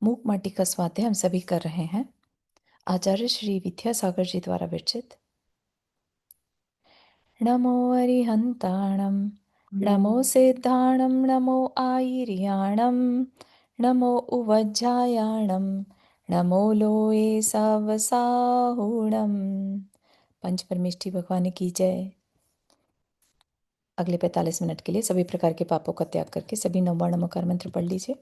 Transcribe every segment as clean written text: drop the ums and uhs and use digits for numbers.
मूक माटी का स्वाध्याय हम सभी कर रहे हैं। आचार्य श्री विद्यासागर जी द्वारा विरचित। नमो अरिहंताणं, नमो सिद्धाणं, नमो आयर्याणं, नमो उवज्जायाणं, नमो लोये सवसाहुणम्। पंच परमेष्ठी भगवान की जय। अगले 45 मिनट के लिए सभी प्रकार के पापों का त्याग करके सभी नववार नमोकार मंत्र पढ़ लीजिए।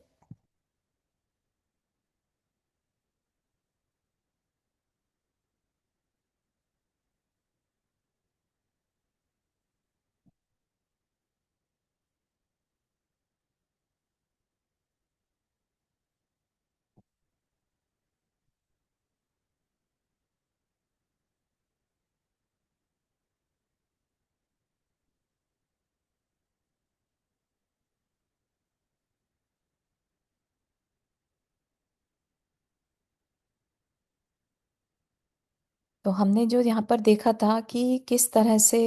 तो हमने जो यहाँ पर देखा था कि किस तरह से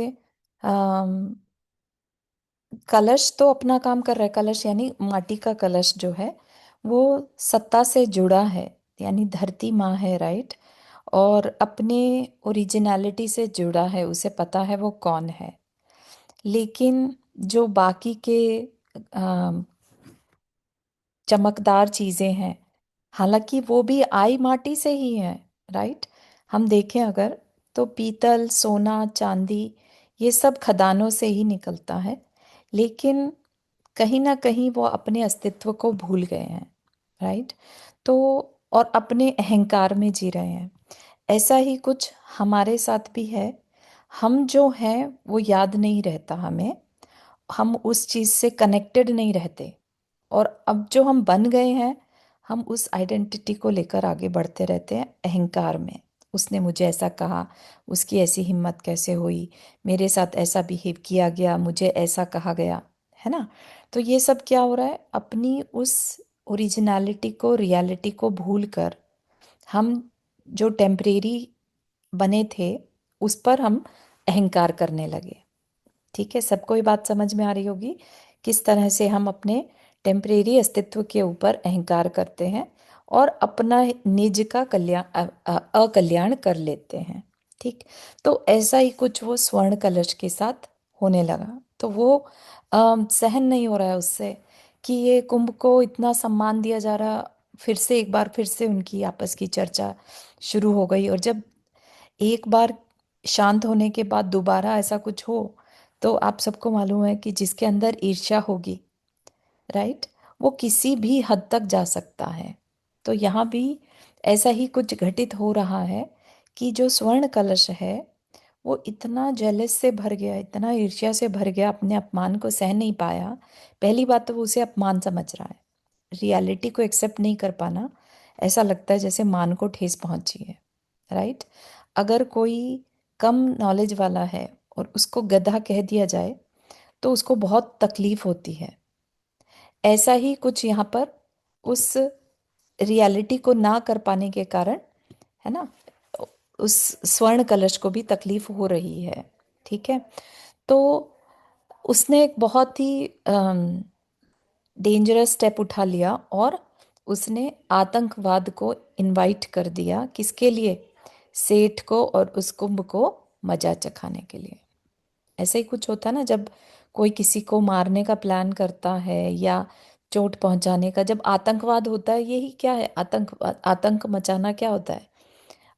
कलश तो अपना काम कर रहा है। कलश यानी माटी का कलश जो है वो सत्ता से जुड़ा है, यानी धरती माँ है, राइट। और अपने ओरिजिनलिटी से जुड़ा है, उसे पता है वो कौन है। लेकिन जो बाकी के चमकदार चीजें हैं, हालांकि वो भी आई माटी से ही है, राइट। हम देखें अगर, तो पीतल, सोना, चांदी, ये सब खदानों से ही निकलता है। लेकिन कहीं ना कहीं वो अपने अस्तित्व को भूल गए हैं, राइट। तो और अपने अहंकार में जी रहे हैं। ऐसा ही कुछ हमारे साथ भी है। हम जो हैं वो याद नहीं रहता हमें, हम उस चीज से कनेक्टेड नहीं रहते। और अब जो हम बन गए हैं, हम उस आइडेंटिटी को लेकर आगे बढ़ते रहते हैं अहंकार में। उसने मुझे ऐसा कहा, उसकी ऐसी हिम्मत कैसे हुई, मेरे साथ ऐसा बिहेव किया गया, मुझे ऐसा कहा गया, है ना। तो ये सब क्या हो रहा है, अपनी उस ओरिजिनलिटी को, रियलिटी को भूल कर हम जो टेम्परेरी बने थे उस पर हम अहंकार करने लगे। ठीक है, सबको ये बात समझ में आ रही होगी किस तरह से हम अपने टेम्परेरी अस्तित्व के ऊपर अहंकार करते हैं और अपना निज का अकल्याण कर लेते हैं। ठीक। तो ऐसा ही कुछ वो स्वर्ण कलश के साथ होने लगा। तो वो सहन नहीं हो रहा है उससे कि ये कुंभ को इतना सम्मान दिया जा रहा। फिर से एक बार फिर से उनकी आपस की चर्चा शुरू हो गई। और जब एक बार शांत होने के बाद दोबारा ऐसा कुछ हो, तो आप सबको मालूम है कि जिसके अंदर ईर्ष्या होगी, राइट, वो किसी भी हद तक जा सकता है। तो यहाँ भी ऐसा ही कुछ घटित हो रहा है कि जो स्वर्ण कलश है वो इतना जेलस से भर गया, इतना ईर्ष्या से भर गया, अपने अपमान को सह नहीं पाया। पहली बात तो वो उसे अपमान समझ रहा है, रियलिटी को एक्सेप्ट नहीं कर पाना। ऐसा लगता है जैसे मान को ठेस पहुंची है, राइट। अगर कोई कम नॉलेज वाला है और उसको गधा कह दिया जाए तो उसको बहुत तकलीफ होती है। ऐसा ही कुछ यहाँ पर उस रियलिटी को ना कर पाने के कारण, है ना, उस स्वर्ण कलश को भी तकलीफ हो रही है। ठीक है। तो उसने एक बहुत ही डेंजरस स्टेप उठा लिया और उसने आतंकवाद को इनवाइट कर दिया। किसके लिए? सेठ को और उस कुंभ को मजा चखाने के लिए। ऐसा ही कुछ होता है ना, जब कोई किसी को मारने का प्लान करता है या चोट पहुंचाने का, जब आतंकवाद होता है, यही क्या है आतंकवाद? आतंक मचाना क्या होता है?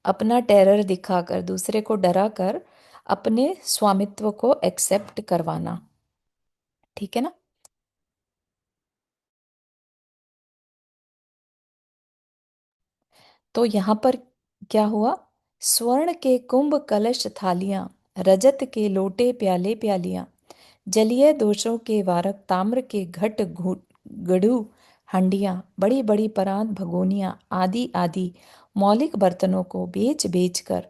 अपना टेरर दिखाकर, दूसरे को डरा कर अपने स्वामित्व को एक्सेप्ट करवाना। ठीक है ना। तो यहाँ पर क्या हुआ? स्वर्ण के कुंभ कलश थालियां, रजत के लोटे प्याले प्यालियां, जलीय दोषों के वारक ताम्र के घट गढ़ू हंडियां, बड़ी बड़ी परात भगोनियां, आदि आदि मौलिक बर्तनों को बेच बेच कर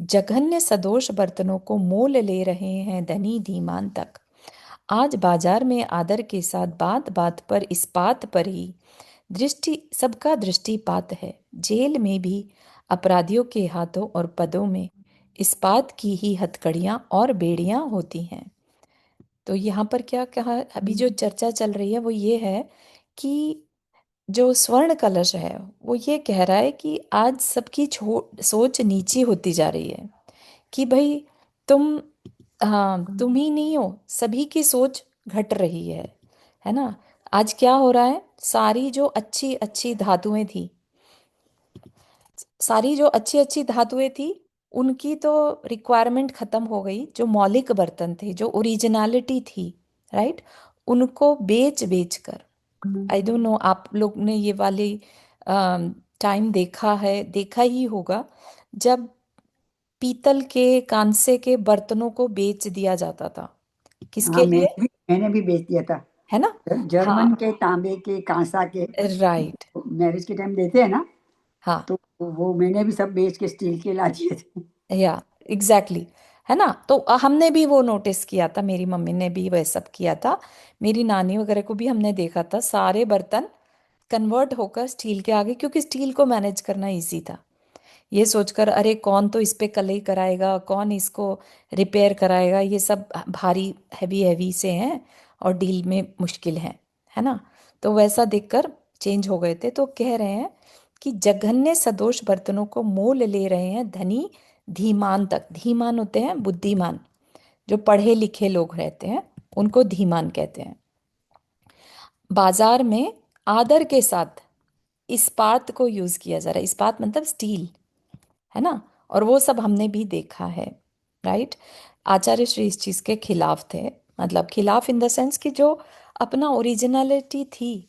जघन्य सदोष बर्तनों को मोल ले रहे हैं धनी धीमान तक। आज बाजार में आदर के साथ बात बात पर इस्पात पर ही दृष्टि, सबका दृष्टिपात है। जेल में भी अपराधियों के हाथों और पदों में इस्पात की ही हथकड़ियां और बेड़ियां होती हैं। तो यहाँ पर क्या कहा, अभी जो चर्चा चल रही है वो ये है कि जो स्वर्ण कलश है वो ये कह रहा है कि आज सबकी सोच नीची होती जा रही है, कि भाई तुम, हाँ तुम ही नहीं हो, सभी की सोच घट रही है ना। आज क्या हो रहा है, सारी जो अच्छी अच्छी धातुएं थी, सारी जो अच्छी अच्छी धातुएं थी, उनकी तो रिक्वायरमेंट खत्म हो गई। जो मौलिक बर्तन थे, जो ओरिजिनलिटी थी, राइट, उनको बेच बेच कर, आई डोंट नो आप लोग ने ये वाली टाइम देखा है, देखा ही होगा, जब पीतल के कांसे के बर्तनों को बेच दिया जाता था। हाँ, किसके लिए? मैंने भी बेच दिया था। है ना। हाँ, जर्मन के तांबे के, कांसा के राइट। मैरिज के टाइम देते हैं ना, हाँ, तो वो मैंने भी सब बेच के स्टील के ला दिए थे। या एग्जैक्टली exactly, है ना। तो हमने भी वो नोटिस किया था, मेरी मम्मी ने भी वह सब किया था, मेरी नानी वगैरह को भी हमने देखा था, सारे बर्तन कन्वर्ट होकर स्टील के आगे, क्योंकि स्टील को मैनेज करना इजी था। ये सोचकर अरे कौन तो इस पे कलई कराएगा, कौन इसको रिपेयर कराएगा, ये सब भारी हैवी हैवी से हैं और डील में मुश्किल है ना। तो वैसा देखकर चेंज हो गए थे। तो कह रहे हैं कि जघन्य सदोष बर्तनों को मोल ले रहे हैं धनी धीमान तक। धीमान होते हैं बुद्धिमान, जो पढ़े लिखे लोग रहते हैं उनको धीमान कहते हैं। बाजार में आदर के साथ इस्पात को यूज किया जा रहा है। इस्पात मतलब स्टील, है ना। और वो सब हमने भी देखा है, राइट। आचार्य श्री इस चीज के खिलाफ थे, मतलब खिलाफ इन द सेंस कि जो अपना ओरिजिनलिटी थी,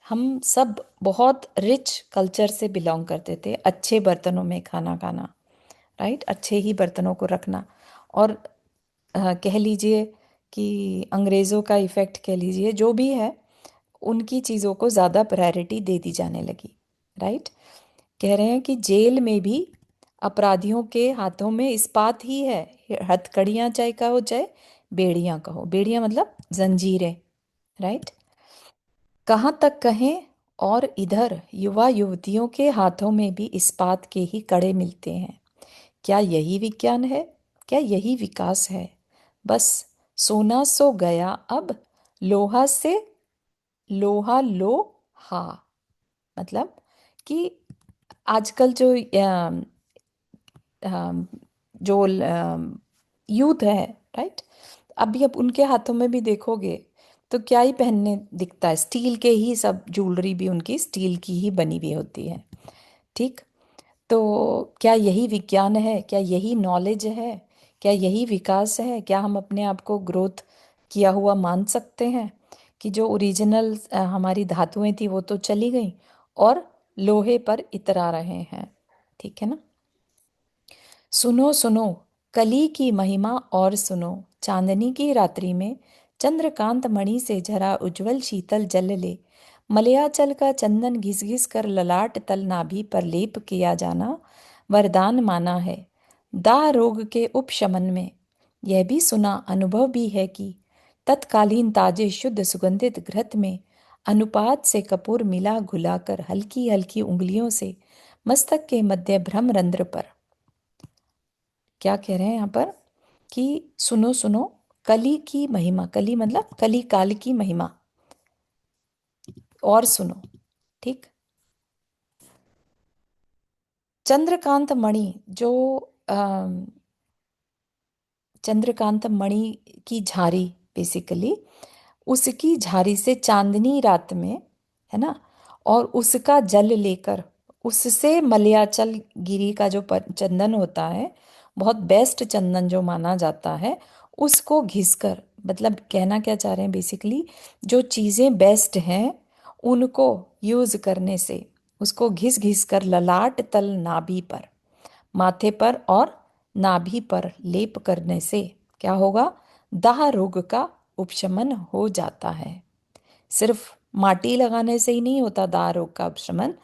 हम सब बहुत रिच कल्चर से बिलोंग करते थे, अच्छे बर्तनों में खाना खाना, राइट, अच्छे ही बर्तनों को रखना। और कह लीजिए कि अंग्रेज़ों का इफेक्ट कह लीजिए, जो भी है, उनकी चीज़ों को ज़्यादा प्रायोरिटी दे दी जाने लगी, राइट। कह रहे हैं कि जेल में भी अपराधियों के हाथों में इस्पात ही है। हथकड़ियाँ चाहे कहो चाहे बेड़ियाँ कहो, बेड़ियाँ मतलब जंजीरें, राइट। कहाँ तक कहें, और इधर युवा युवतियों के हाथों में भी इस्पात के ही कड़े मिलते हैं। क्या यही विज्ञान है? क्या यही विकास है? बस सोना सो गया अब, लोहा से लोहा लो, हा। मतलब कि आजकल जो अम, जो यूथ है, राइट, अभी अब उनके हाथों में भी देखोगे तो क्या ही पहनने दिखता है, स्टील के ही सब, ज्वेलरी भी उनकी स्टील की ही बनी हुई होती है, ठीक। तो क्या यही विज्ञान है? क्या यही नॉलेज है? क्या यही विकास है? क्या हम अपने आप को ग्रोथ किया हुआ मान सकते हैं कि जो ओरिजिनल हमारी धातुएं थी वो तो चली गई और लोहे पर इतरा रहे हैं, ठीक है ना। सुनो सुनो कली की महिमा, और सुनो चांदनी की रात्रि में चंद्रकांत मणि से झरा उज्जवल शीतल जल ले, मलयाचल का चंदन घिस घिस कर ललाट तल नाभि पर लेप किया जाना वरदान माना है दाह रोग के उपशमन में। यह भी सुना, अनुभव भी है कि तत्कालीन ताजे शुद्ध सुगंधित घृत में अनुपात से कपूर मिला घुलाकर हल्की हल्की उंगलियों से मस्तक के मध्य भ्रमरंध्र पर, क्या कह रहे हैं यहाँ पर, कि सुनो सुनो कली की महिमा, कली मतलब कली काल की महिमा, और सुनो, ठीक। चंद्रकांत मणि, जो अम, चंद्रकांत मणि की झारी, बेसिकली उसकी झारी से चांदनी रात में, है ना, और उसका जल लेकर, उससे मलयाचल गिरी का जो चंदन होता है, बहुत बेस्ट चंदन जो माना जाता है, उसको घिसकर, मतलब कहना क्या चाह रहे हैं बेसिकली, जो चीज़ें बेस्ट हैं उनको यूज करने से, उसको घिस घिस कर ललाट तल नाभि पर, माथे पर और नाभि पर लेप करने से क्या होगा, दाह रोग का उपशमन हो जाता है। सिर्फ माटी लगाने से ही नहीं होता दाह रोग का उपशमन,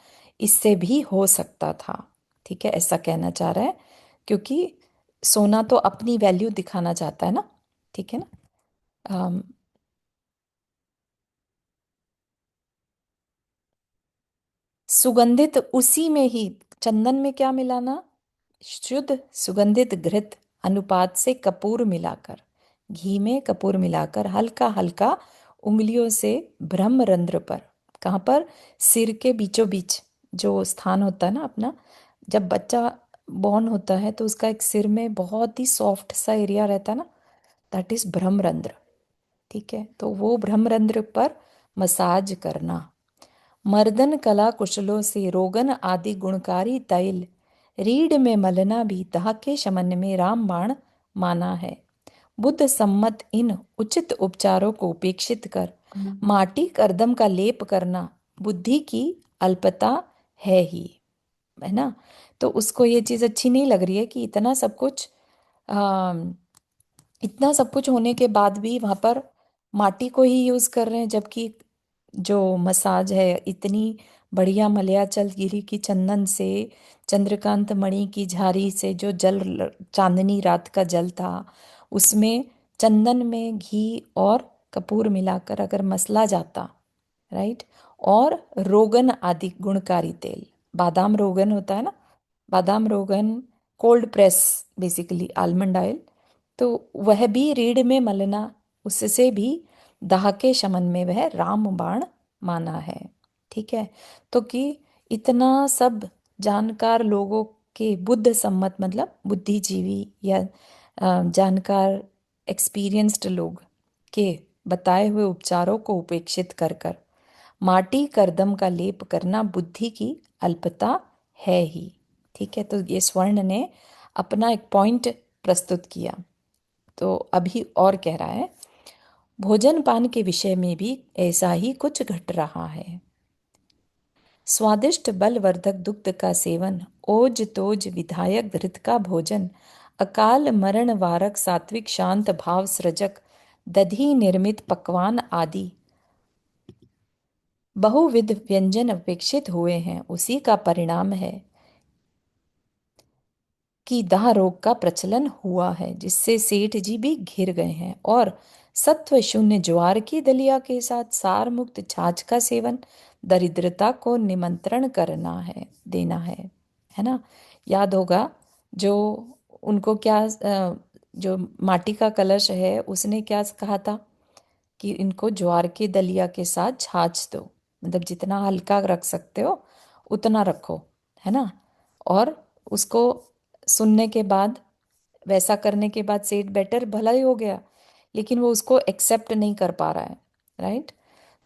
इससे भी हो सकता था, ठीक है, ऐसा कहना चाह रहा है। क्योंकि सोना तो अपनी वैल्यू दिखाना चाहता है ना, ठीक है ना। अम, सुगंधित उसी में ही, चंदन में क्या मिलाना, शुद्ध सुगंधित घृत अनुपात से कपूर मिलाकर, घी में कपूर मिलाकर हल्का हल्का उंगलियों से ब्रह्मरंध्र पर, कहाँ पर? सिर के बीचों बीच जो स्थान होता है ना अपना, जब बच्चा बॉर्न होता है तो उसका एक सिर में बहुत ही सॉफ्ट सा एरिया रहता है ना, दैट इज ब्रह्मरंध्र। ठीक है, तो वो ब्रह्मरंध्र पर मसाज करना। मर्दन कला कुशलों से रोगन आदि गुणकारी तैल रीढ़ में मलना भी दाह के शमन में रामबाण माना है। बुद्ध सम्मत इन उचित उपचारों को उपेक्षित कर माटी करदम का लेप करना बुद्धि की अल्पता है ही, है ना। तो उसको ये चीज अच्छी नहीं लग रही है कि आ, इतना सब कुछ होने के बाद भी वहां पर माटी को ही यूज कर रहे हैं, जबकि जो मसाज है इतनी बढ़िया मलयाचल गिरी की चंदन से, चंद्रकांत मणि की झारी से जो चांदनी रात का जल था, उसमें चंदन में घी और कपूर मिलाकर अगर मसला जाता, राइट, और रोगन आदि गुणकारी तेल, बादाम रोगन होता है ना, बादाम रोगन, cold press, basically almond oil, तो वह भी रीढ़ में मलना, उससे भी दाह के शमन में वह रामबाण माना है। ठीक है, तो कि इतना सब जानकार लोगों के, बुद्ध सम्मत मतलब बुद्धिजीवी या जानकार एक्सपीरियंस्ड लोग के बताए हुए उपचारों को उपेक्षित कर कर माटी करदम का लेप करना बुद्धि की अल्पता है ही। ठीक है, तो ये स्वर्ण ने अपना एक पॉइंट प्रस्तुत किया। तो अभी और कह रहा है, भोजन पान के विषय में भी ऐसा ही कुछ घट रहा है। स्वादिष्ट बलवर्धक दुग्ध का सेवन, ओज तोज विधायक घृत का भोजन, अकाल मरण वारक सात्विक शांत भाव सृजक दधी निर्मित पकवान आदि बहुविध व्यंजन अपेक्षित हुए हैं, उसी का परिणाम है कि दाह रोग का प्रचलन हुआ है, जिससे सेठ जी भी घिर गए हैं। और सत्व शून्य ज्वार की दलिया के साथ सार मुक्त छाछ का सेवन दरिद्रता को निमंत्रण करना है, देना है ना। याद होगा, जो उनको क्या जो माटी का कलश है उसने क्या कहा था कि इनको ज्वार के दलिया के साथ छाछ दो, मतलब जितना हल्का रख सकते हो उतना रखो, है ना। और उसको सुनने के बाद, वैसा करने के बाद सेठ बेटर भला ही हो गया, लेकिन वो उसको एक्सेप्ट नहीं कर पा रहा है, राइट।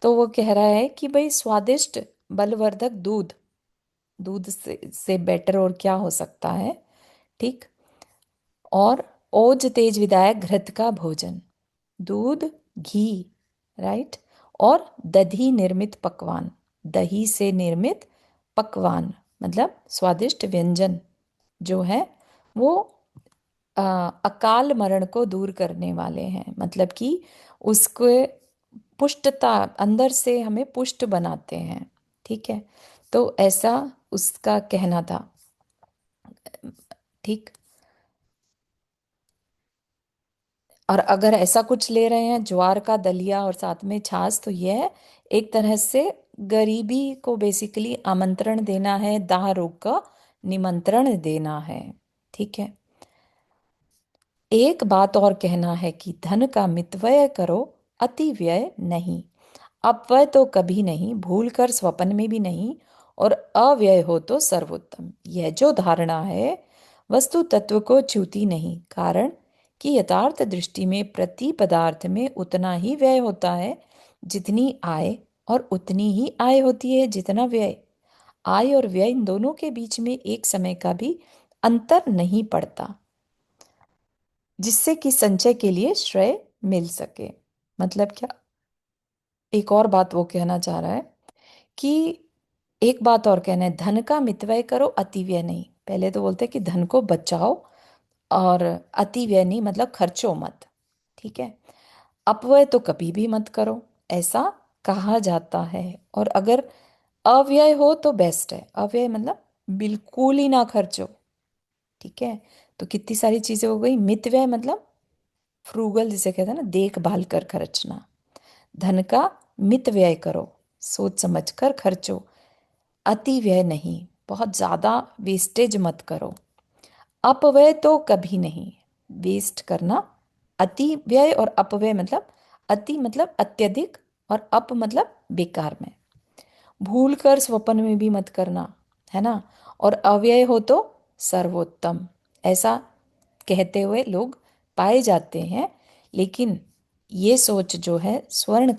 तो वो कह रहा है कि भाई स्वादिष्ट बलवर्धक दूध, दूध से बेटर और क्या हो सकता है, ठीक। और ओज तेज विदायक घृत का भोजन, दूध, घी, राइट, और दही निर्मित पकवान, दही से निर्मित पकवान मतलब स्वादिष्ट व्यंजन जो है वो अकाल मरण को दूर करने वाले हैं, मतलब कि उसको पुष्टता, अंदर से हमें पुष्ट बनाते हैं। ठीक है, तो ऐसा उसका कहना था। ठीक, और अगर ऐसा कुछ ले रहे हैं ज्वार का दलिया और साथ में छाछ, तो यह एक तरह से गरीबी को बेसिकली आमंत्रण देना है, दाह रोग का निमंत्रण देना है। ठीक है, एक बात और कहना है कि धन का मितव्यय करो, अति व्यय नहीं। अपव्यय तो कभी नहीं, भूल कर स्वप्न में भी नहीं, और अव्यय हो तो सर्वोत्तम। यह जो धारणा है वस्तु तत्व को छूती नहीं, कारण कि यथार्थ दृष्टि में प्रति पदार्थ में उतना ही व्यय होता है जितनी आय, और उतनी ही आय होती है जितना व्यय। आय और व्यय इन दोनों के बीच में एक समय का भी अंतर नहीं पड़ता, जिससे कि संचय के लिए श्रेय मिल सके। मतलब क्या, एक और बात वो कहना चाह रहा है कि एक बात और कहना है, धन का मितव्यय करो, अति व्यय नहीं। पहले तो बोलते हैं कि धन को बचाओ और अति व्यय नहीं, मतलब खर्चो मत। ठीक है, अपव्यय तो कभी भी मत करो, ऐसा कहा जाता है। और अगर अव्यय हो तो बेस्ट है, अव्यय मतलब बिल्कुल ही ना खर्चो। ठीक है, तो कितनी सारी चीजें हो गई। मित व्यय मतलब फ्रूगल जिसे कहते हैं ना, देखभाल कर खर्चना। धन का मित व्यय करो, सोच समझ कर खर्चो, अति व्यय नहीं, बहुत ज्यादा वेस्टेज मत करो। अपव्यय तो कभी नहीं, वेस्ट करना। अति व्यय और अपव्यय मतलब, अति मतलब अत्यधिक और अप मतलब बेकार में। भूल कर स्वप्न में भी मत करना, है ना। और अव्यय हो तो सर्वोत्तम, ऐसा कहते हुए लोग पाए जाते हैं। लेकिन ये सोच जो है स्वर्ण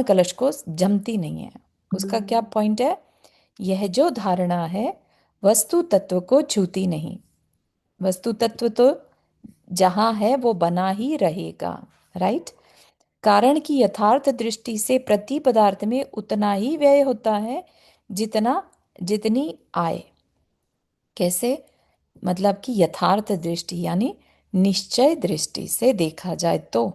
कलश को जमती नहीं है। उसका क्या पॉइंट है? यह जो धारणा है वस्तु तत्व को छूती नहीं। वस्तु तत्व तो जहां है वो बना ही रहेगा, राइट। कारण की यथार्थ दृष्टि से प्रति पदार्थ में उतना ही व्यय होता है जितना जितनी आय। कैसे? मतलब कि यथार्थ दृष्टि यानी निश्चय दृष्टि से देखा जाए तो।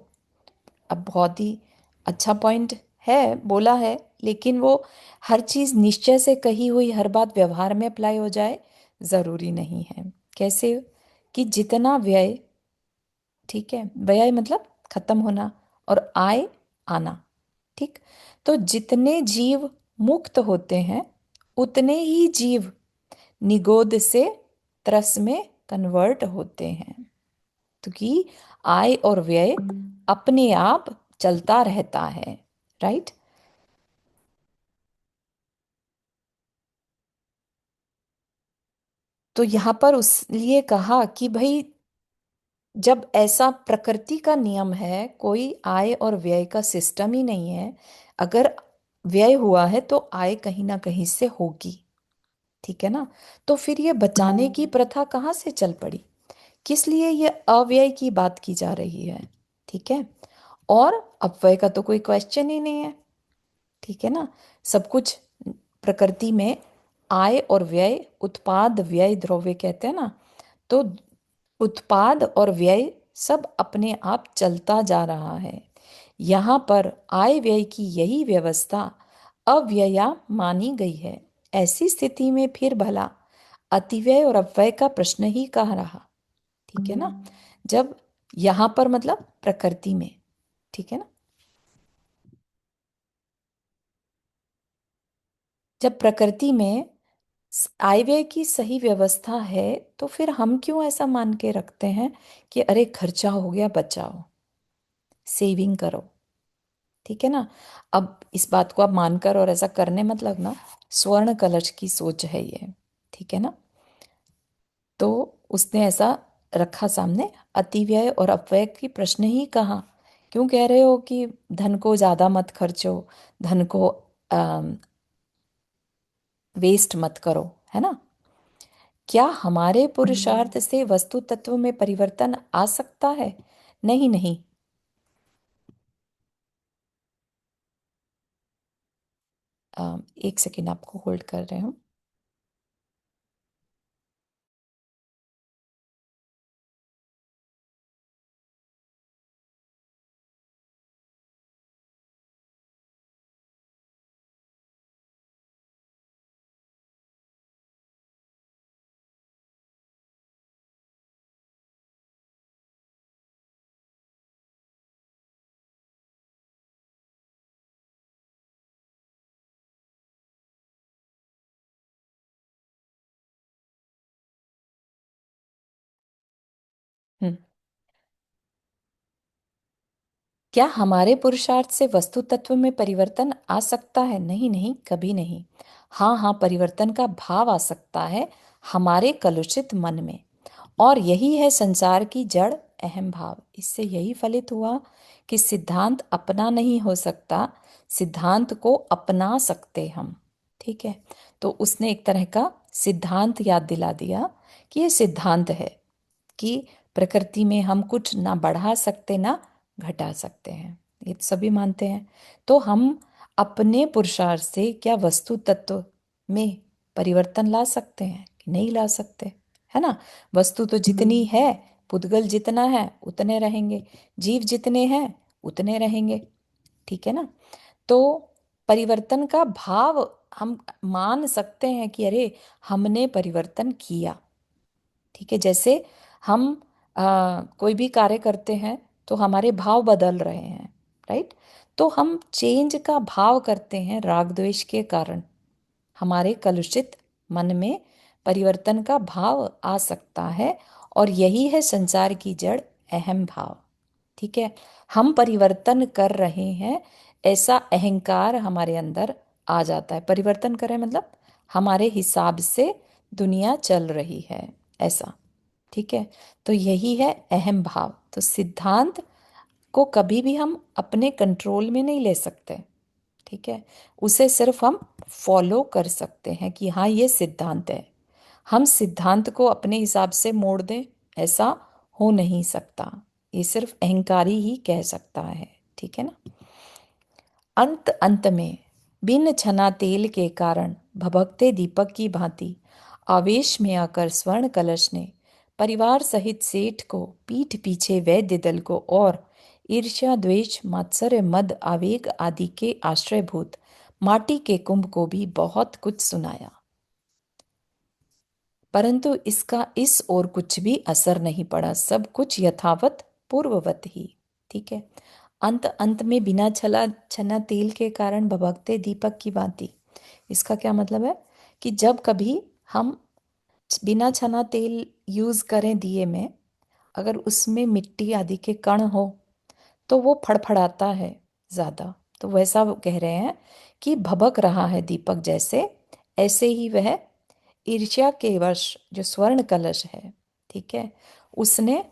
अब बहुत ही अच्छा पॉइंट है बोला है, लेकिन वो हर चीज निश्चय से कही हुई हर बात व्यवहार में अप्लाई हो जाए जरूरी नहीं है। कैसे? कि जितना व्यय, ठीक है, व्यय मतलब खत्म होना, और आय आना, ठीक। तो जितने जीव मुक्त होते हैं उतने ही जीव निगोद से त्रस में कन्वर्ट होते हैं, क्योंकि आय और व्यय अपने आप चलता रहता है, राइट। तो यहाँ पर उसलिए कहा कि भाई जब ऐसा प्रकृति का नियम है, कोई आय और व्यय का सिस्टम ही नहीं है, अगर व्यय हुआ है तो आय कहीं ना कहीं से होगी, ठीक है ना। तो फिर ये बचाने की प्रथा कहाँ से चल पड़ी? किस लिए ये अव्यय की बात की जा रही है? ठीक है। और अपव्यय का तो कोई क्वेश्चन ही नहीं है, ठीक है ना। सब कुछ प्रकृति में आय और व्यय, उत्पाद व्यय द्रव्य कहते हैं ना। तो उत्पाद और व्यय सब अपने आप चलता जा रहा है। यहाँ पर आय व्यय की यही व्यवस्था अव्यया मानी गई है। ऐसी स्थिति में फिर भला अतिव्यय और अपव्यय का प्रश्न ही कहाँ रहा? ठीक है ना। जब यहाँ पर मतलब प्रकृति में, ठीक है ना, जब प्रकृति में आय व्यय की सही व्यवस्था है, तो फिर हम क्यों ऐसा मान के रखते हैं कि अरे खर्चा हो गया बचाओ, सेविंग करो, ठीक है ना। अब इस बात को आप मानकर और ऐसा करने मत लगना, स्वर्ण कलश की सोच है ये, ठीक है ना। तो उसने ऐसा रखा सामने, अतिव्यय और अपव्यय की प्रश्न ही कहाँ। क्यों कह रहे हो कि धन को ज्यादा मत खर्चो, धन को वेस्ट मत करो, है ना। क्या हमारे पुरुषार्थ से वस्तु तत्व में परिवर्तन आ सकता है? नहीं, नहीं। एक सेकेंड आपको होल्ड कर रहे हूँ। हम्म। क्या हमारे पुरुषार्थ से वस्तु तत्व में परिवर्तन आ सकता है? नहीं, नहीं, कभी नहीं। हाँ, हाँ, परिवर्तन का भाव आ सकता है हमारे कलुषित मन में। और यही है संसार की जड़, अहम भाव। इससे यही फलित हुआ कि सिद्धांत अपना नहीं हो सकता, सिद्धांत को अपना सकते हम, ठीक है। तो उसने एक तरह का सिद्धांत याद दिला दिया कि ये सिद्धांत है कि प्रकृति में हम कुछ ना बढ़ा सकते ना घटा सकते हैं, ये तो सभी मानते हैं। तो हम अपने पुरुषार्थ से क्या वस्तु तत्व में परिवर्तन ला सकते हैं कि नहीं ला सकते? है ना। वस्तु तो जितनी है, पुद्गल जितना है उतने रहेंगे, जीव जितने हैं उतने रहेंगे, ठीक है ना। तो परिवर्तन का भाव हम मान सकते हैं कि अरे हमने परिवर्तन किया, ठीक है। जैसे हम कोई भी कार्य करते हैं तो हमारे भाव बदल रहे हैं, राइट। तो हम चेंज का भाव करते हैं राग द्वेष के कारण। हमारे कलुषित मन में परिवर्तन का भाव आ सकता है, और यही है संसार की जड़, अहम भाव, ठीक है। हम परिवर्तन कर रहे हैं, ऐसा अहंकार हमारे अंदर आ जाता है। परिवर्तन करें मतलब हमारे हिसाब से दुनिया चल रही है, ऐसा। ठीक है। तो यही है अहम भाव। तो सिद्धांत को कभी भी हम अपने कंट्रोल में नहीं ले सकते। ठीक है। उसे सिर्फ हम फॉलो कर सकते हैं कि हाँ ये सिद्धांत है। हम सिद्धांत को अपने हिसाब से मोड़ दें, ऐसा हो नहीं सकता। ये सिर्फ अहंकारी ही कह सकता है। ठीक है ना। अंत अंत में बिन छना तेल के कारण भभकते दीपक की भांति आवेश में आकर स्वर्ण कलश ने परिवार सहित सेठ को, पीठ पीछे वैद्य दल को और ईर्ष्या द्वेष मात्सर्य मद आवेग आदि के आश्रयभूत माटी के कुंभ को भी बहुत कुछ सुनाया, परंतु इसका इस ओर कुछ भी असर नहीं पड़ा। सब कुछ यथावत पूर्ववत ही। ठीक है। अंत अंत में बिना छला छना तेल के कारण भभकते दीपक की भांति। इसका क्या मतलब है कि जब कभी हम बिना छना तेल यूज करें दिए में, अगर उसमें मिट्टी आदि के कण हो तो वो फड़फड़ाता है ज्यादा। तो वैसा वो कह रहे हैं कि भभक रहा है दीपक जैसे, ऐसे ही वह ईर्ष्या के वश जो स्वर्ण कलश है, ठीक है, उसने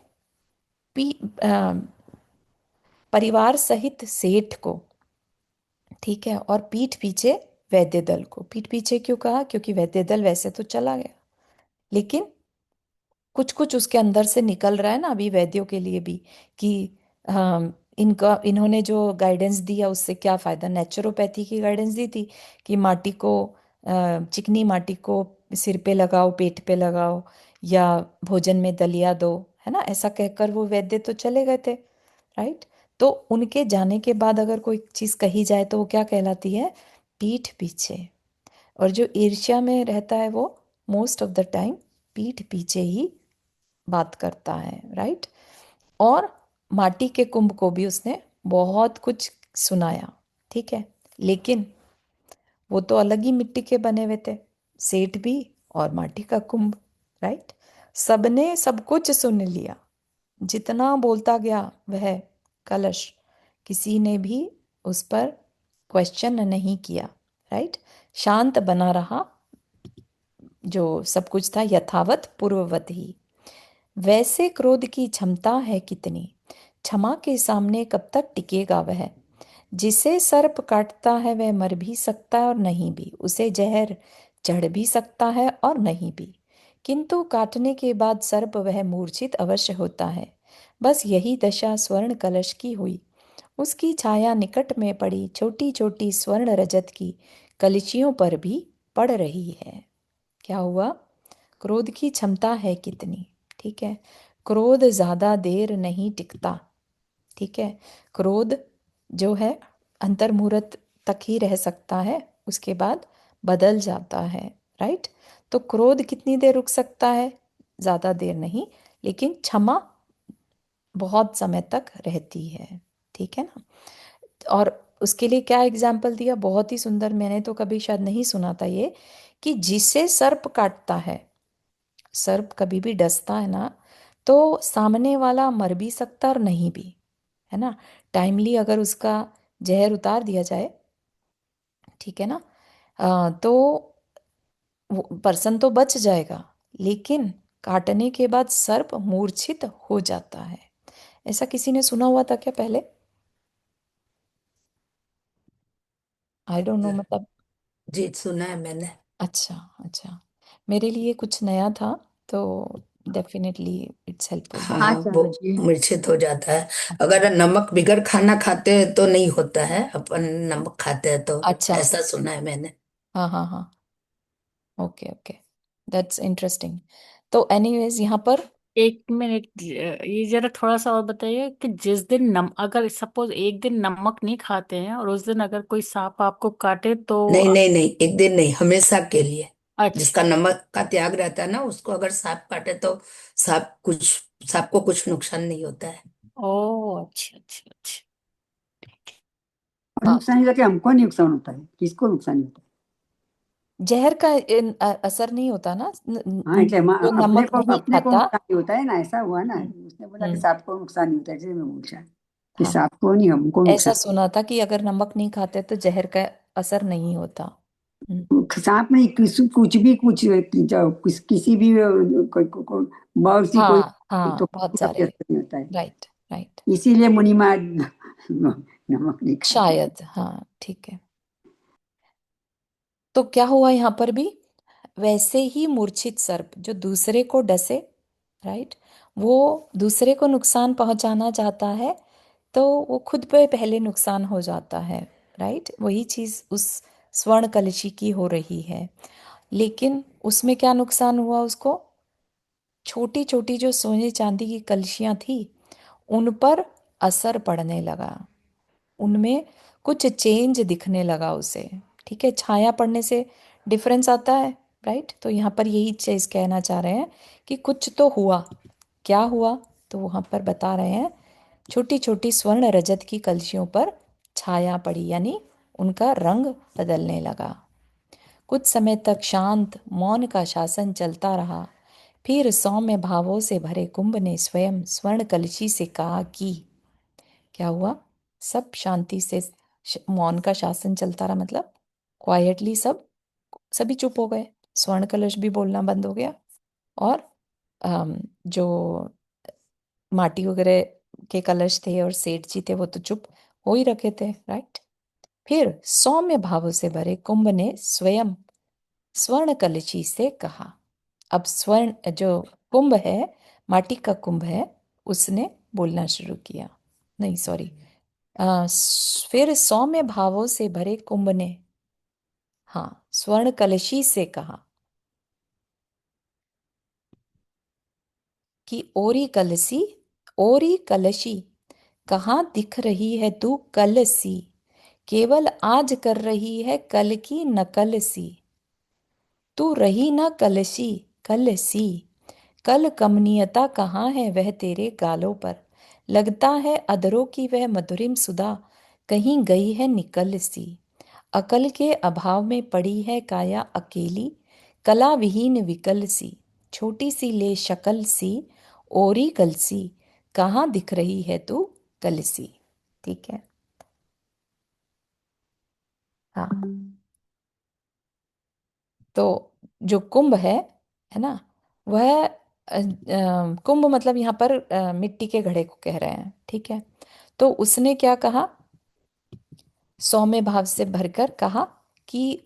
पी परिवार सहित सेठ को, ठीक है, और पीठ पीछे वैद्य दल को। पीठ पीछे क्यों कहा? क्योंकि वैद्य दल वैसे तो चला गया, लेकिन कुछ कुछ उसके अंदर से निकल रहा है ना अभी वैद्यों के लिए भी, कि हाँ इनका इन्होंने जो गाइडेंस दिया उससे क्या फायदा। नेचुरोपैथी की गाइडेंस दी थी कि माटी को, चिकनी माटी को सिर पे लगाओ, पेट पे लगाओ, या भोजन में दलिया दो, है ना, ऐसा कहकर वो वैद्य तो चले गए थे। राइट। तो उनके जाने के बाद अगर कोई चीज कही जाए तो वो क्या कहलाती है? पीठ पीछे। और जो ईर्ष्या में रहता है वो मोस्ट ऑफ द टाइम पीठ पीछे ही बात करता है। राइट। और माटी के कुंभ को भी उसने बहुत कुछ सुनाया। ठीक है। लेकिन वो तो अलग ही मिट्टी के बने हुए थे, सेठ भी और माटी का कुंभ। राइट। सबने सब कुछ सुन लिया, जितना बोलता गया वह कलश, किसी ने भी उस पर क्वेश्चन नहीं किया। राइट। शांत बना रहा, जो सब कुछ था यथावत पूर्ववत ही। वैसे क्रोध की क्षमता है कितनी, क्षमा के सामने कब तक टिकेगा वह। जिसे सर्प काटता है वह मर भी सकता है और नहीं भी, उसे जहर चढ़ भी सकता है और नहीं भी, किंतु काटने के बाद सर्प वह मूर्छित अवश्य होता है। बस यही दशा स्वर्ण कलश की हुई। उसकी छाया निकट में पड़ी छोटी छोटी स्वर्ण रजत की कलशियों पर भी पड़ रही है। क्या हुआ? क्रोध की क्षमता है कितनी। ठीक है। क्रोध ज्यादा देर नहीं टिकता। ठीक है। क्रोध जो है अंतर्मुहूर्त तक ही रह सकता है, उसके बाद बदल जाता है। राइट। तो क्रोध कितनी देर रुक सकता है? ज्यादा देर नहीं, लेकिन क्षमा बहुत समय तक रहती है। ठीक है ना। और उसके लिए क्या एग्जाम्पल दिया, बहुत ही सुंदर, मैंने तो कभी शायद नहीं सुना था ये, कि जिसे सर्प काटता है, सर्प कभी भी डसता है ना, तो सामने वाला मर भी सकता और नहीं भी, है ना। टाइमली अगर उसका जहर उतार दिया जाए, ठीक है ना, तो वो पर्सन तो बच जाएगा, लेकिन काटने के बाद सर्प मूर्छित हो जाता है। ऐसा किसी ने सुना हुआ था क्या पहले? आई डोंट नो, मतलब। जी सुना है मैंने। अच्छा। अच्छा। मेरे लिए कुछ नया था, तो डेफिनेटली इट्स हेल्पफुल। हाँ हाँ वो चलो जी। मूर्छित हो जाता है। अच्छा। अगर नमक बिगर खाना खाते हैं तो नहीं होता है, अपन नमक खाते हैं तो। अच्छा। ऐसा सुना है मैंने। हाँ हाँ हाँ। Okay okay. That's interesting. तो एनीवेज यहाँ पर, एक मिनट, ये जरा थोड़ा सा और बताइए कि जिस दिन अगर सपोज एक दिन नमक नहीं खाते हैं और उस दिन अगर कोई सांप आपको काटे तो नहीं नहीं नहीं, एक दिन नहीं, हमेशा के लिए। अच्छा। जिसका नमक का त्याग रहता है ना, उसको अगर सांप काटे तो सांप को कुछ नुकसान नहीं होता है। ओ अच्छा अच्छा अच्छा। और हाँ, नुकसान ये कि हमको नहीं नुकसान होता है, किसको नुकसान नहीं होता जहर का असर नहीं होता ना, है। हाँ इसलिए जो नमक नहीं अपने को खाता। नुकसान नहीं होता है ना, ऐसा हुआ ना। हम्म। उसने बोला कि हम्म। सांप को नुकसान नहीं होता है, इसलिए मैं पूछा कि हाँ, सांप को नहीं, हमको ऐसा नुकसान। सुना था कि अगर नमक नहीं खाते तो जहर का असर नहीं होता। सांप नहीं, कुछ भी, किसी भी बॉल सी कोई, हाँ हाँ, तो बहुत उसका भी सारे। असर नहीं होता है। Right right. इसीलिए मुनि महाराज नमक नहीं खाते। शायद, हाँ ठीक है। तो क्या हुआ यहाँ पर भी? वैसे ही मूर्छित सर्प जो दूसरे को डसे, राइट, वो दूसरे को नुकसान पहुंचाना चाहता है, तो वो खुद पे पहले नुकसान हो जाता है। राइट, वही चीज उस स्वर्ण कलशी की हो रही है। लेकिन उसमें क्या नुकसान हुआ उसको? छोटी छोटी जो सोने चांदी की कलशियां थी, उन पर असर पड़ने लगा, उनमें कुछ चेंज दिखने लगा उसे। ठीक है, छाया पड़ने से डिफरेंस आता है। राइट, तो यहाँ पर यही चीज कहना चाह रहे हैं कि कुछ तो हुआ। क्या हुआ? तो वहां पर बता रहे हैं, छोटी छोटी स्वर्ण रजत की कलशियों पर छाया पड़ी, यानी उनका रंग बदलने लगा। कुछ समय तक शांत मौन का शासन चलता रहा। फिर सौम्य भावों से भरे कुंभ ने स्वयं स्वर्ण कलशी से कहा कि, क्या हुआ? सब शांति से, मौन का शासन चलता रहा, मतलब क्वाइटली सभी चुप हो गए। स्वर्ण कलश भी बोलना बंद हो गया, और जो माटी वगैरह के कलश थे और सेठ जी थे वो तो चुप हो ही रखे थे। राइट, फिर सौम्य भावों से भरे कुंभ ने स्वयं स्वर्ण कलशी से कहा। अब स्वर्ण जो कुंभ है, माटी का कुंभ है, उसने बोलना शुरू किया। नहीं सॉरी, फिर सौम्य भावों से भरे कुंभ ने, हाँ, स्वर्ण कलशी से कहा कि ओरी कलशी, कहाँ दिख रही है तू कल सी, केवल आज कर रही है कल की नकल सी। तू रही न कलशी कल सी, कल कमनीयता कहाँ है वह तेरे गालों पर, लगता है अधरों की वह मधुरिम सुधा, कहीं गई है निकल सी। अकल के अभाव में पड़ी है काया अकेली, कला विहीन विकल सी, छोटी सी ले शकल सी, ओरी कलसी, कहाँ दिख रही है तू कलसी। ठीक है, हाँ। तो जो कुंभ है ना, वह कुंभ मतलब यहाँ पर मिट्टी के घड़े को कह रहे हैं। ठीक है, तो उसने क्या कहा? सौम्य भाव से भरकर कहा कि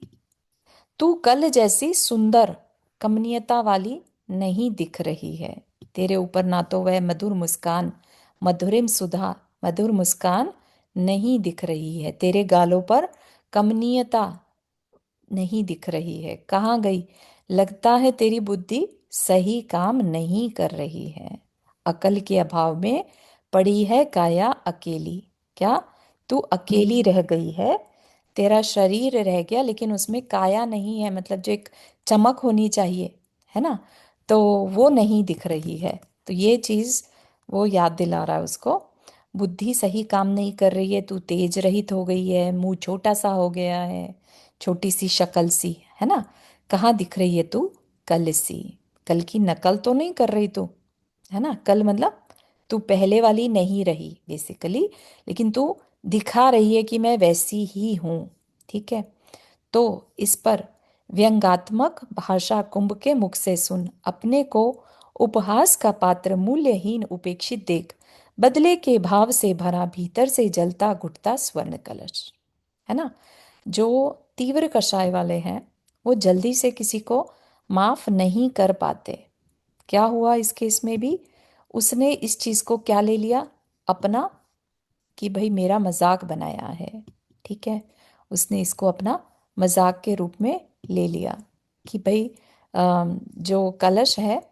तू कल जैसी सुंदर कमनीयता वाली नहीं दिख रही है। तेरे ऊपर ना तो वह मधुर मुस्कान, मधुरिम सुधा, मधुर मुस्कान नहीं दिख रही है। तेरे गालों पर कमनीयता नहीं दिख रही है। कहाँ गई? लगता है तेरी बुद्धि सही काम नहीं कर रही है। अकल के अभाव में पड़ी है काया अकेली। क्या? तू अकेली रह गई है। तेरा शरीर रह गया, लेकिन उसमें काया नहीं है, मतलब जो एक चमक होनी चाहिए, है ना, तो वो नहीं दिख रही है। तो ये चीज वो याद दिला रहा है उसको। बुद्धि सही काम नहीं कर रही है, तू तेज रहित हो गई है, मुंह छोटा सा हो गया है, छोटी सी शक्ल सी, है ना। कहाँ दिख रही है तू कल सी, कल की नकल तो नहीं कर रही तू, है ना। कल मतलब तू पहले वाली नहीं रही बेसिकली, लेकिन तू दिखा रही है कि मैं वैसी ही हूं। ठीक है, तो इस पर व्यंगात्मक भाषा कुंभ के मुख से सुन, अपने को उपहास का पात्र मूल्यहीन उपेक्षित देख, बदले के भाव से भरा भीतर से जलता घुटता स्वर्ण कलश, है ना। जो तीव्र कषाय वाले हैं, वो जल्दी से किसी को माफ नहीं कर पाते। क्या हुआ इस केस में भी? उसने इस चीज को क्या ले लिया अपना, कि भाई मेरा मजाक बनाया है। ठीक है, उसने इसको अपना मजाक के रूप में ले लिया कि भाई जो कलश है,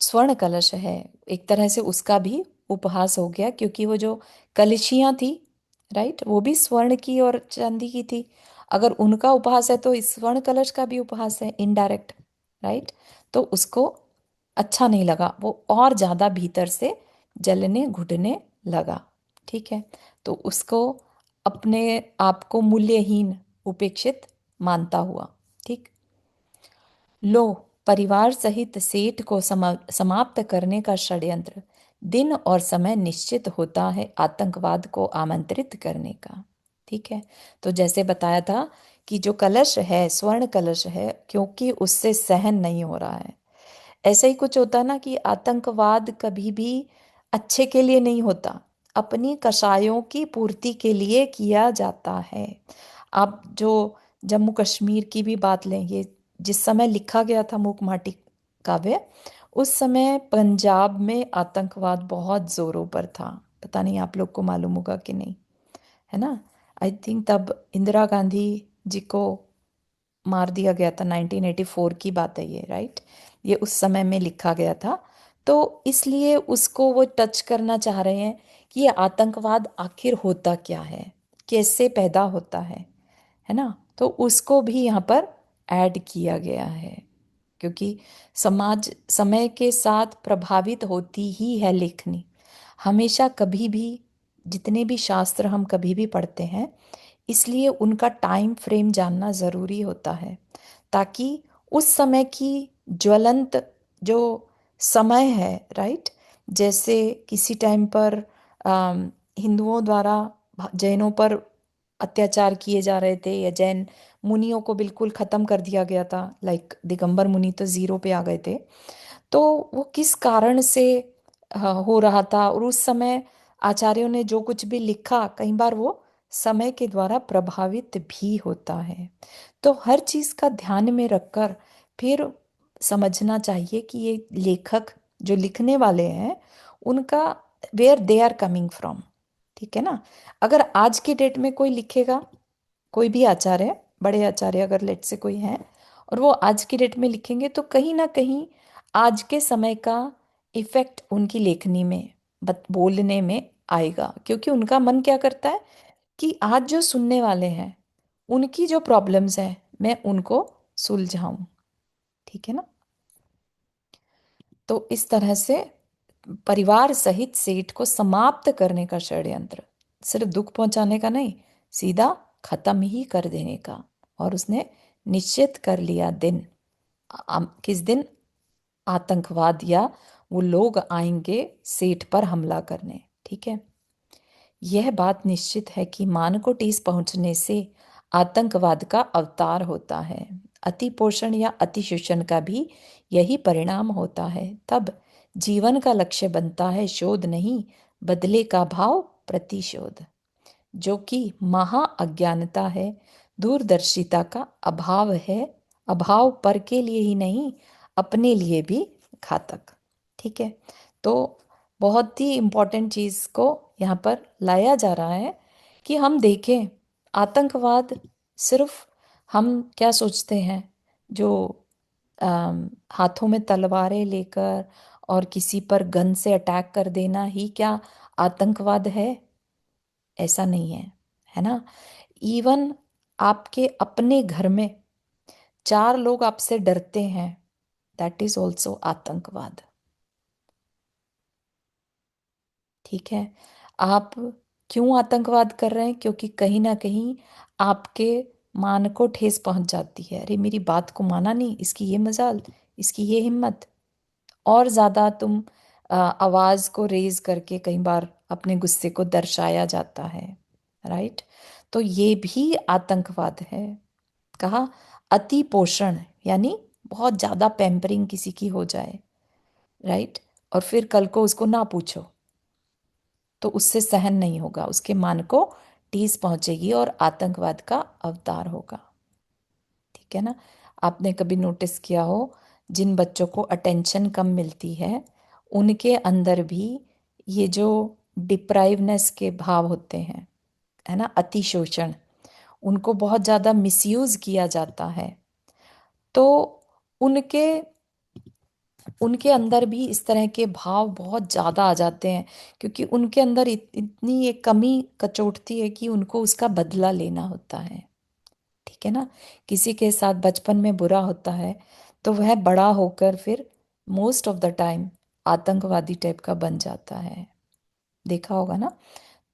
स्वर्ण कलश है, एक तरह से उसका भी उपहास हो गया, क्योंकि वो जो कलशियां थी, राइट, वो भी स्वर्ण की और चांदी की थी। अगर उनका उपहास है तो इस स्वर्ण कलश का भी उपहास है, इनडायरेक्ट। राइट, तो उसको अच्छा नहीं लगा, वो और ज्यादा भीतर से जलने घुटने लगा। ठीक है, तो उसको अपने आप को मूल्यहीन उपेक्षित मानता हुआ। ठीक, लो, परिवार सहित सेठ को समाप्त करने का षड्यंत्र, दिन और समय निश्चित होता है आतंकवाद को आमंत्रित करने का। ठीक है। तो जैसे बताया था कि जो कलश है, स्वर्ण कलश है, क्योंकि उससे सहन नहीं हो रहा है। ऐसा ही कुछ होता है ना कि आतंकवाद कभी भी अच्छे के लिए नहीं होता, अपनी कषायों की पूर्ति के लिए किया जाता है। आप जो जम्मू कश्मीर की भी बात लें, ये जिस समय लिखा गया था मूक माटी काव्य, उस समय पंजाब में आतंकवाद बहुत जोरों पर था। पता नहीं आप लोग को मालूम होगा कि नहीं, है ना। आई थिंक तब इंदिरा गांधी जी को मार दिया गया था, 1984 की बात है ये, राइट। ये उस समय में लिखा गया था। तो इसलिए उसको वो टच करना चाह रहे हैं कि ये आतंकवाद आखिर होता क्या है, कैसे पैदा होता है ना। तो उसको भी यहाँ पर ऐड किया गया है, क्योंकि समाज समय के साथ प्रभावित होती ही है लेखनी। हमेशा कभी भी, जितने भी शास्त्र हम कभी भी पढ़ते हैं, इसलिए उनका टाइम फ्रेम जानना ज़रूरी होता है, ताकि उस समय की ज्वलंत जो समय है, राइट। जैसे किसी टाइम पर हिंदुओं द्वारा जैनों पर अत्याचार किए जा रहे थे, या जैन मुनियों को बिल्कुल ख़त्म कर दिया गया था, लाइक दिगंबर मुनि तो ज़ीरो पे आ गए थे। तो वो किस कारण से हो रहा था, और उस समय आचार्यों ने जो कुछ भी लिखा, कई बार वो समय के द्वारा प्रभावित भी होता है। तो हर चीज का ध्यान में रखकर फिर समझना चाहिए कि ये लेखक जो लिखने वाले हैं, उनका where they are coming from. ठीक है ना। अगर आज की डेट में कोई लिखेगा, कोई भी आचार्य, बड़े आचार्य अगर लेट से कोई है, और वो आज की डेट में लिखेंगे, तो कहीं ना कहीं आज के समय का इफेक्ट उनकी लेखनी में, बोलने में आएगा, क्योंकि उनका मन क्या करता है कि आज जो सुनने वाले हैं, उनकी जो प्रॉब्लम्स हैं, मैं उनको सुलझाऊं। ठीक है ना। तो इस तरह से परिवार सहित सेठ को समाप्त करने का षड्यंत्र, सिर्फ दुख पहुंचाने का नहीं, सीधा खत्म ही कर देने का। और उसने निश्चित कर लिया दिन, किस दिन, आतंकवाद, या वो लोग आएंगे सेठ पर हमला करने। ठीक है। यह बात निश्चित है कि मान को ठेस पहुंचने से आतंकवाद का अवतार होता है। अति पोषण या अति शोषण का भी यही परिणाम होता है। तब जीवन का लक्ष्य बनता है शोध नहीं, बदले का भाव प्रतिशोध, जो कि महा अज्ञानता है, दूरदर्शिता का अभाव है। अभाव पर के लिए ही नहीं, अपने लिए भी घातक। ठीक है। तो बहुत ही इम्पोर्टेंट चीज़ को यहाँ पर लाया जा रहा है कि हम देखें आतंकवाद सिर्फ, हम क्या सोचते हैं, जो हाथों में तलवारें लेकर और किसी पर गन से अटैक कर देना ही क्या आतंकवाद है? ऐसा नहीं है, है ना। इवन आपके अपने घर में चार लोग आपसे डरते हैं, दैट इज ऑल्सो आतंकवाद। ठीक है। आप क्यों आतंकवाद कर रहे हैं? क्योंकि कहीं ना कहीं आपके मान को ठेस पहुंच जाती है। अरे मेरी बात को माना नहीं, इसकी ये मजाल, इसकी ये हिम्मत। और ज्यादा तुम आवाज को रेज करके कई बार अपने गुस्से को दर्शाया जाता है, राइट। तो ये भी आतंकवाद है। कहा अति पोषण, यानी बहुत ज्यादा पैम्परिंग किसी की हो जाए, राइट, और फिर कल को उसको ना पूछो, तो उससे सहन नहीं होगा, उसके मन को ठेस पहुंचेगी और आतंकवाद का अवतार होगा। ठीक है ना। आपने कभी नोटिस किया हो, जिन बच्चों को अटेंशन कम मिलती है, उनके अंदर भी ये जो डिप्राइवनेस के भाव होते हैं, है ना, अति शोषण, उनको बहुत ज़्यादा मिसयूज किया जाता है। तो उनके उनके अंदर भी इस तरह के भाव बहुत ज़्यादा आ जाते हैं, क्योंकि उनके अंदर इतनी एक कमी कचोटती है कि उनको उसका बदला लेना होता है। ठीक है ना। किसी के साथ बचपन में बुरा होता है, तो वह बड़ा होकर फिर मोस्ट ऑफ द टाइम आतंकवादी टाइप का बन जाता है। देखा होगा ना।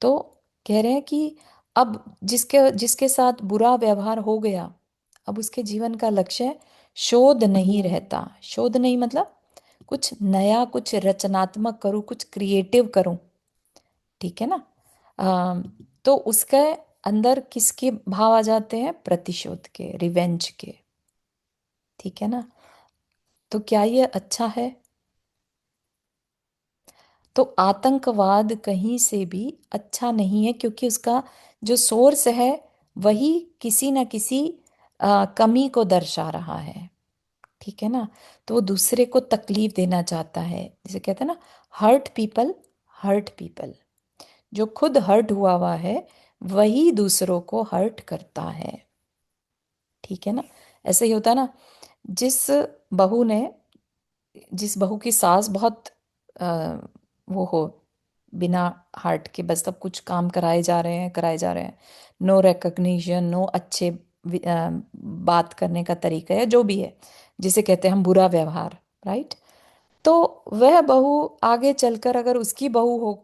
तो कह रहे हैं कि अब जिसके जिसके साथ बुरा व्यवहार हो गया, अब उसके जीवन का लक्ष्य शोध नहीं रहता। शोध नहीं मतलब कुछ नया, कुछ रचनात्मक करूं, कुछ क्रिएटिव करूं। ठीक है ना। तो उसका अंदर किसके भाव आ जाते हैं? प्रतिशोध के, रिवेंज के। ठीक है ना? तो क्या ये अच्छा है? तो आतंकवाद कहीं से भी अच्छा नहीं है, क्योंकि उसका जो सोर्स है वही किसी न किसी कमी को दर्शा रहा है। ठीक है ना? तो वो दूसरे को तकलीफ देना चाहता है, जिसे कहते हैं ना, हर्ट पीपल हर्ट पीपल। जो खुद हर्ट हुआ है वही दूसरों को हर्ट करता है। ठीक है ना? ऐसे ही होता है ना, जिस बहू ने जिस बहू की सास बहुत आ, वो हो, बिना हार्ट के बस सब कुछ काम कराए जा रहे हैं, कराए जा रहे हैं, नो रिकग्निशन, नो अच्छे बात करने का तरीका है, जो भी है जिसे कहते हैं हम बुरा व्यवहार, राइट? तो वह बहू आगे चलकर अगर उसकी बहू हो,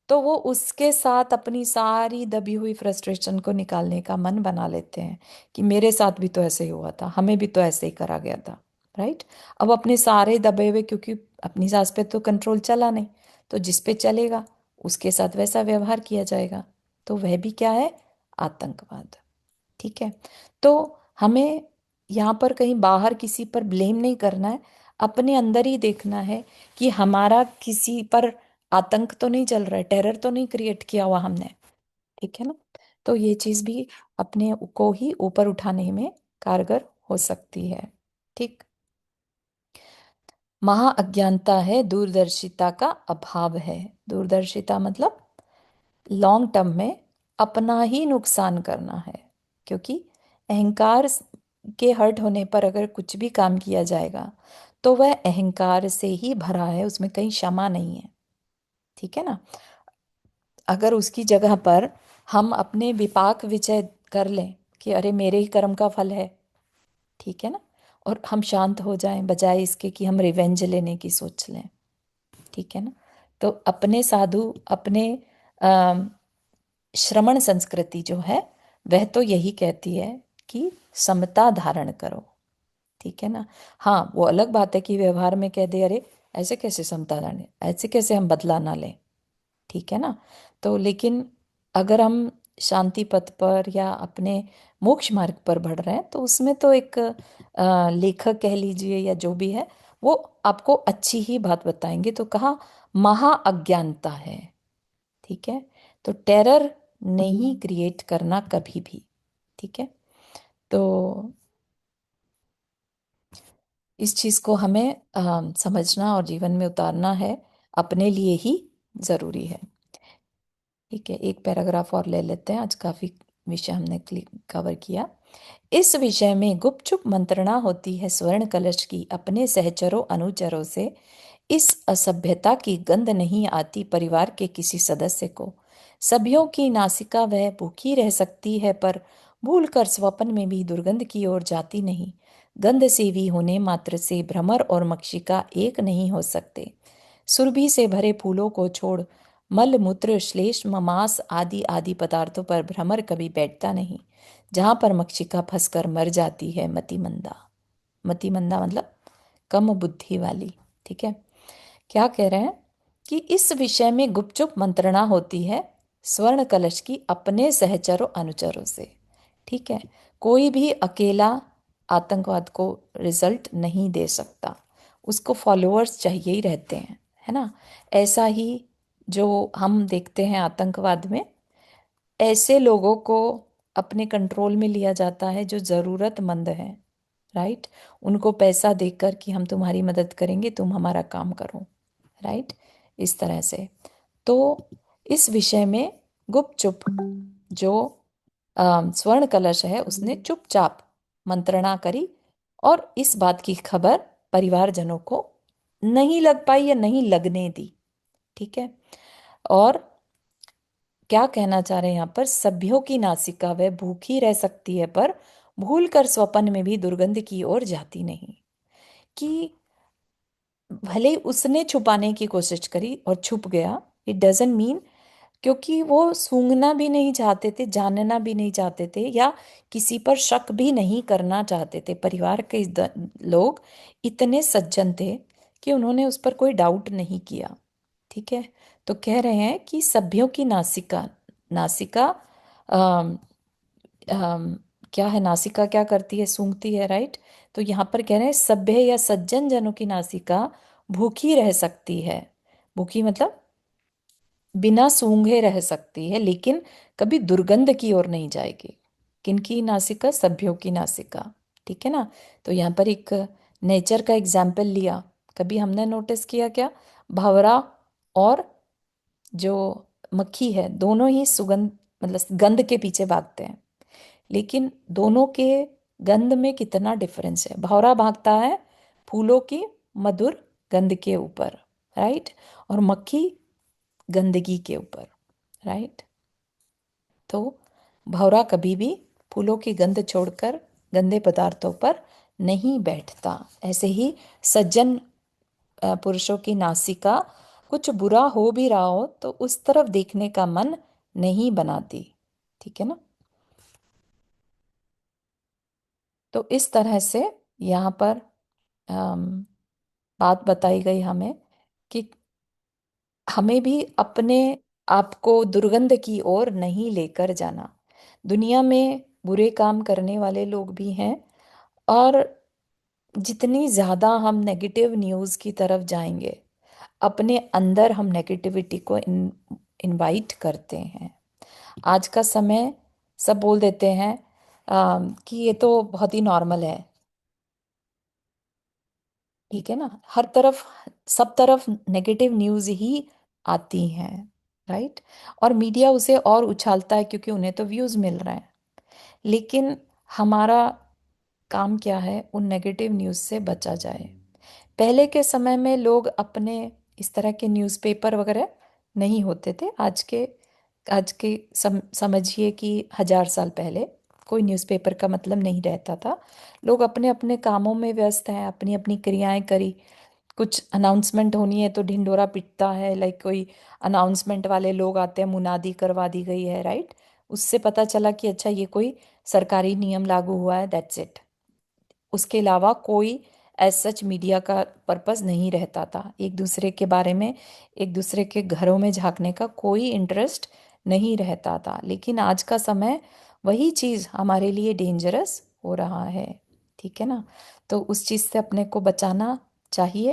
तो वो उसके साथ अपनी सारी दबी हुई फ्रस्ट्रेशन को निकालने का मन बना लेते हैं कि मेरे साथ भी तो ऐसे ही हुआ था, हमें भी तो ऐसे ही करा गया था, राइट? अब अपने सारे दबे हुए, क्योंकि अपनी सास पे तो कंट्रोल चला नहीं, तो जिस पे चलेगा उसके साथ वैसा व्यवहार किया जाएगा। तो वह भी क्या है? आतंकवाद। ठीक है? तो हमें यहाँ पर कहीं बाहर किसी पर ब्लेम नहीं करना है, अपने अंदर ही देखना है कि हमारा किसी पर आतंक तो नहीं चल रहा है, टेरर तो नहीं क्रिएट किया हुआ हमने। ठीक है ना? तो ये चीज भी अपने को ही ऊपर उठाने में कारगर हो सकती है। ठीक। महा अज्ञानता है, दूरदर्शिता का अभाव है। दूरदर्शिता मतलब लॉन्ग टर्म में अपना ही नुकसान करना है, क्योंकि अहंकार के हर्ट होने पर अगर कुछ भी काम किया जाएगा तो वह अहंकार से ही भरा है, उसमें कहीं क्षमा नहीं है। ठीक है ना? अगर उसकी जगह पर हम अपने विपाक विजय कर लें कि अरे मेरे ही कर्म का फल है, ठीक है ना, और हम शांत हो जाएं बजाय इसके कि हम रिवेंज लेने की सोच लें। ठीक है ना? तो अपने साधु, अपने श्रमण संस्कृति जो है वह तो यही कहती है कि समता धारण करो। ठीक है ना? हाँ, वो अलग बात है कि व्यवहार में कह दे अरे ऐसे कैसे समता धारण, ऐसे कैसे हम बदला ना लें। ठीक है ना? तो लेकिन अगर हम शांति पथ पर या अपने मोक्ष मार्ग पर बढ़ रहे हैं तो उसमें तो एक लेखक कह लीजिए या जो भी है वो आपको अच्छी ही बात बताएंगे। तो कहा महा अज्ञानता है। ठीक है? तो टेरर नहीं क्रिएट करना कभी भी। ठीक है? तो इस चीज को हमें समझना और जीवन में उतारना है, अपने लिए ही जरूरी है। ठीक है, एक पैराग्राफ और ले लेते हैं, आज काफी विषय हमने कवर किया। इस विषय में गुपचुप मंत्रणा होती है स्वर्ण कलश की अपने सहचरों अनुचरों से। इस असभ्यता की गंध नहीं आती परिवार के किसी सदस्य को। सभ्यों की नासिका वह भूखी रह सकती है, पर भूलकर स्वप्न में भी दुर्गंध की ओर जाती नहीं। गंध सेवी होने मात्र से भ्रमर और मक्षिका एक नहीं हो सकते। सुरभि से भरे फूलों को छोड़ मल मूत्र श्लेष्म मांस आदि आदि पदार्थों पर भ्रमर कभी बैठता नहीं। जहां पर मक्षिका फंसकर मर जाती है मतिमंदा। मतिमंदा मतलब कम बुद्धि वाली। ठीक है? क्या कह रहे हैं कि इस विषय में गुपचुप मंत्रणा होती है स्वर्ण कलश की अपने सहचरों अनुचरों से। ठीक है? कोई भी अकेला आतंकवाद को रिजल्ट नहीं दे सकता, उसको फॉलोअर्स चाहिए ही रहते हैं, है ना? ऐसा ही जो हम देखते हैं आतंकवाद में, ऐसे लोगों को अपने कंट्रोल में लिया जाता है जो ज़रूरतमंद हैं, राइट? उनको पैसा देकर कि हम तुम्हारी मदद करेंगे, तुम हमारा काम करो, राइट? इस तरह से। तो इस विषय में गुपचुप जो स्वर्ण कलश है उसने चुपचाप मंत्रणा करी, और इस बात की खबर परिवारजनों को नहीं लग पाई या नहीं लगने दी। ठीक है? और क्या कहना चाह रहे हैं यहाँ पर, सभ्यों की नासिका वह भूखी रह सकती है, पर भूल कर स्वप्न में भी दुर्गंध की ओर जाती नहीं। कि भले ही उसने छुपाने की कोशिश करी और छुप गया, इट डजंट मीन, क्योंकि वो सूंघना भी नहीं चाहते थे, जानना भी नहीं चाहते थे, या किसी पर शक भी नहीं करना चाहते थे। परिवार के लोग इतने सज्जन थे कि उन्होंने उस पर कोई डाउट नहीं किया। ठीक है? तो कह रहे हैं कि सभ्यों की नासिका, नासिका अम, अम, क्या है, नासिका क्या करती है, सूंघती है, राइट। तो यहाँ पर कह रहे हैं सभ्य या सज्जन जनों की नासिका भूखी रह सकती है। भूखी मतलब बिना सूंघे रह सकती है, लेकिन कभी दुर्गंध की ओर नहीं जाएगी। किनकी नासिका? सभ्यों की नासिका। ठीक है ना। तो यहाँ पर एक नेचर का एग्जाम्पल लिया। कभी हमने नोटिस किया क्या, भंवरा और जो मक्खी है दोनों ही सुगंध मतलब गंध के पीछे भागते हैं, लेकिन दोनों के गंध में कितना डिफरेंस है। भंवरा भागता है फूलों की मधुर गंध के ऊपर, राइट, और मक्खी गंदगी के ऊपर, राइट। तो भौरा कभी भी फूलों की गंध छोड़कर गंदे पदार्थों पर नहीं बैठता। ऐसे ही सज्जन पुरुषों की नासिका कुछ बुरा हो भी रहा हो तो उस तरफ देखने का मन नहीं बनाती। ठीक है ना। तो इस तरह से यहाँ पर बात बताई गई हमें कि हमें भी अपने आप को दुर्गंध की ओर नहीं लेकर जाना। दुनिया में बुरे काम करने वाले लोग भी हैं, और जितनी ज़्यादा हम नेगेटिव न्यूज़ की तरफ जाएंगे, अपने अंदर हम नेगेटिविटी को इनवाइट करते हैं। आज का समय सब बोल देते हैं कि ये तो बहुत ही नॉर्मल है। ठीक है ना। हर तरफ, सब तरफ नेगेटिव न्यूज़ ही आती हैं, राइट। और मीडिया उसे और उछालता है क्योंकि उन्हें तो व्यूज़ मिल रहे हैं। लेकिन हमारा काम क्या है, उन नेगेटिव न्यूज़ से बचा जाए। पहले के समय में लोग अपने इस तरह के न्यूज़पेपर वगैरह नहीं होते थे। आज के समझिए कि 1000 साल पहले कोई न्यूज़पेपर का मतलब नहीं रहता था। लोग अपने अपने कामों में व्यस्त हैं, अपनी अपनी क्रियाएं करी। कुछ अनाउंसमेंट होनी है तो ढिंडोरा पिटता है, लाइक कोई अनाउंसमेंट वाले लोग आते हैं, मुनादी करवा दी गई है, राइट। उससे पता चला कि अच्छा ये कोई सरकारी नियम लागू हुआ है, दैट्स इट। उसके अलावा कोई एज सच मीडिया का पर्पस नहीं रहता था। एक दूसरे के बारे में, एक दूसरे के घरों में झांकने का कोई इंटरेस्ट नहीं रहता था। लेकिन आज का समय वही चीज़ हमारे लिए डेंजरस हो रहा है। ठीक है ना। तो उस चीज़ से अपने को बचाना चाहिए,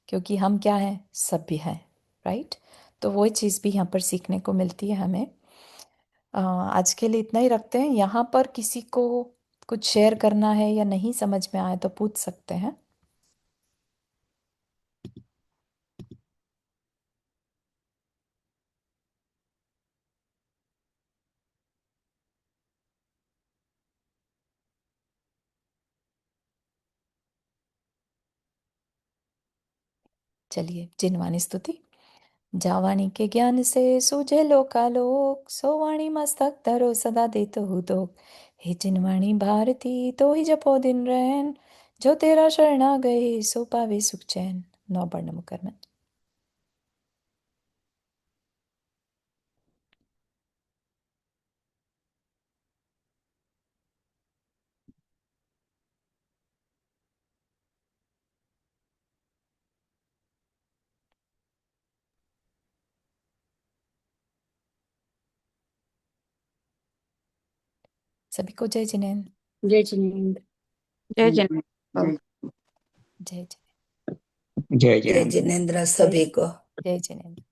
क्योंकि हम क्या हैं, सभ्य हैं, राइट। तो वो चीज़ भी यहाँ पर सीखने को मिलती है हमें। आज के लिए इतना ही रखते हैं। यहाँ पर किसी को कुछ शेयर करना है या नहीं समझ में आए तो पूछ सकते हैं। चलिए, जिनवानी स्तुति। जावानी के ज्ञान से सूझे लोकालोक, सो वाणी मस्तक धरो सदा देतो हूँ तो। हे जिनवाणी भारती तो ही जपो दिन रैन, जो तेरा शरणा गए सो पावे सुख चैन। नौ पढ़ना मुकरमन। सभी को जय जिनेन्द्र। जय जिनेन्द्र। जय जय जन। जय जय जय जय जय जिनेन्द्र जय सभी को। जय जिनेन्द्र।